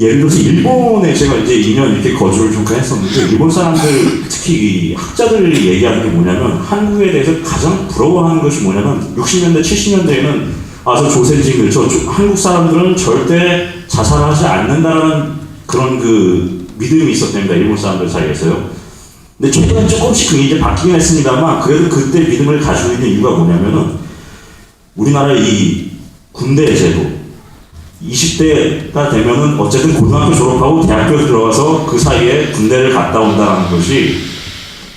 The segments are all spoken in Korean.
예를 들어서 일본에 제가 이제 2년 이렇게 거주를 잠깐 했었는데, 일본 사람들, 특히 이 학자들이 얘기하는 게 뭐냐면, 한국에 대해서 가장 부러워하는 것이 뭐냐면, 60년대, 70년대에는 저 조센징들, 한국 사람들은 절대 자살하지 않는다는 그런 그 믿음이 있었답니다. 일본 사람들 사이에서요. 근데 최근에 조금씩 그게 이제 바뀌긴 했습니다만, 그래도 그때 믿음을 가지고 있는 이유가 뭐냐면은, 우리나라의 이 군대 제도, 20대가 되면은 어쨌든 고등학교 졸업하고 대학교 들어가서 그 사이에 군대를 갔다 온다는 것이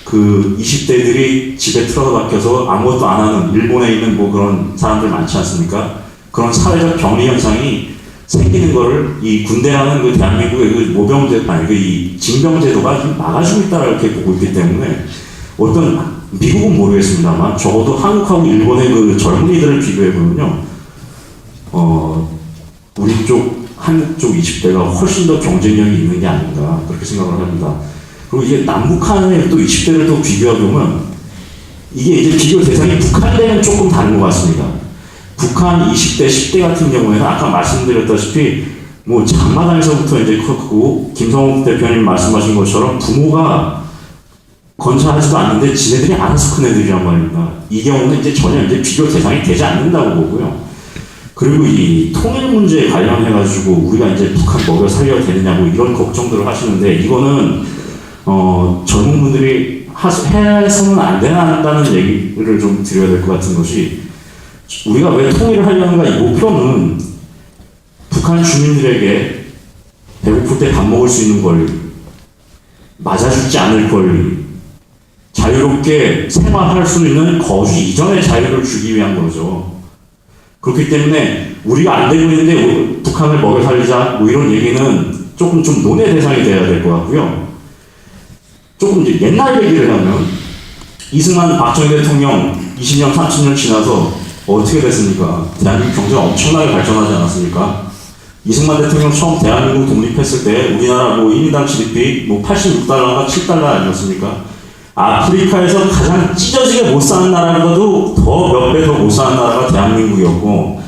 그 20대들이 집에 틀어서 박혀서 아무것도 안 하는 일본에 있는 뭐 그런 사람들 많지 않습니까? 그런 사회적 격리 현상이 생기는 거를 이 군대라는 그 대한민국의 그 모병제, 이 징병제도가 좀 막아주고 있다 이렇게 보고 있기 때문에 어떤 미국은 모르겠습니다만 적어도 한국하고 일본의 그 젊은이들을 비교해보면요. 우리 쪽, 한국 쪽 20대가 훨씬 더 경쟁력이 있는 게 아닌가, 그렇게 생각을 합니다. 그리고 이게 남북한의 또 20대를 또 비교해보면, 이게 이제 비교 대상이 북한대는 조금 다른 것 같습니다. 북한 20대, 10대 같은 경우에는 아까 말씀드렸다시피, 뭐 장마당에서부터 이제 크고, 김성욱 대표님 말씀하신 것처럼 부모가 건사하지도 않는데 지네들이 알아서 큰 애들이란 말입니다. 이 경우는 이제 전혀 이제 비교 대상이 되지 않는다고 보고요. 그리고 이 통일 문제에 관련해가지고 우리가 이제 북한 먹여 살려야 되느냐고 이런 걱정들을 하시는데 이거는 젊은 분들이 해서는 안 된다는 얘기를 좀 드려야 될 것 같은 것이 우리가 왜 통일을 하려는가 이 목표는 북한 주민들에게 배고플 때 밥 먹을 수 있는 권리, 맞아 죽지 않을 권리, 자유롭게 생활할 수 있는 거주 이전의 자유를 주기 위한 거죠. 그렇기 때문에 우리가 안 되고 있는데 북한을 먹여 살리자 뭐 이런 얘기는 조금 좀 논의 대상이 돼야 될 것 같고요. 조금 이제 옛날 얘기를 하면 이승만 박정희 대통령 20년, 30년 지나서 어떻게 됐습니까? 대한민국 경제가 엄청나게 발전하지 않았습니까? 이승만 대통령 처음 대한민국 독립했을 때 우리나라 뭐 1인당 GDP 뭐 86달러가 7달러 아니었습니까? 아프리카에서 가장 찢어지게 못 사는 나라보다도 더 몇 배 더 못 사는 나라가 대한민국이었고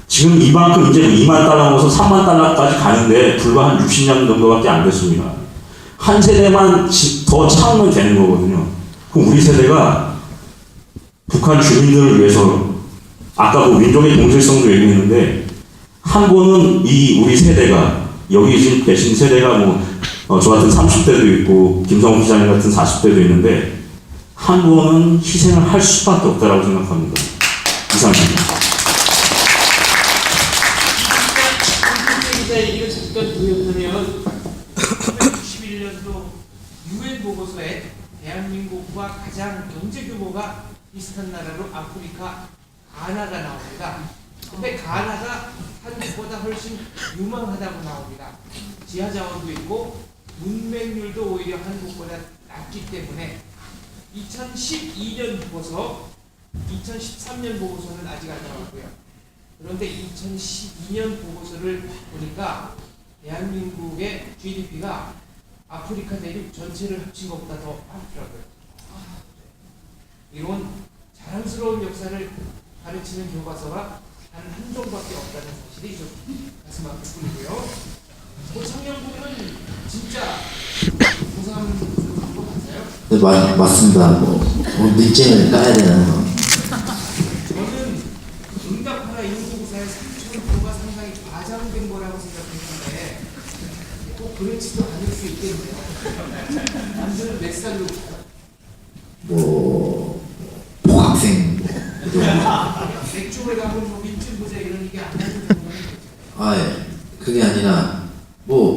지금 이만큼 이제 2만 달러 넘어서 3만 달러까지 가는데 불과 한 60년 정도밖에 안 됐습니다. 한 세대만 더 참으면 되는 거거든요. 그럼 우리 세대가 북한 주민들을 위해서 아까 뭐 민족의 동질성도 얘기했는데 한 번은 이 우리 세대가 여기 지금 계신 세대가 저 같은 30대도 있고 김성훈 기자님 같은 40대도 있는데 한 번은 희생을 할 수밖에 없다라고 생각합니다. 이상입니다. 기자 얘기를 잠깐 드려보면 1991년도 UN 보고서에 대한민국과 가장 경제 규모가 비슷한 나라로 아프리카 가나가 나옵니다. 근데 가나가 한국보다 훨씬 유망하다고 나옵니다. 지하 자원도 있고 문맹률도 오히려 한국보다 낮기 때문에 2012년 보고서, 2013년 보고서는 아직 안 나왔고요. 그런데 2012년 보고서를 보니까 대한민국의 GDP가 아프리카 대륙 전체를 합친 것보다 더 많더라고요. 이런 자랑스러운 역사를 가르치는 교과서가 한 종밖에 없다는 사실이 좀 가슴 아프고요. 청년부는 진짜 고3 같아요? 네, 맞습니다. 민증을 까야 되는 거. 저는 응답하라 인구구사의 3,000%가 상당히 과장된 거라고 생각했는데 꼭 그렇지도 않을 수 있겠네요. 남들은 몇 살로 복학생. 맥주를 가면 민증 부자 이런 얘기 안 하는 거예요. 예. 그게 아니라,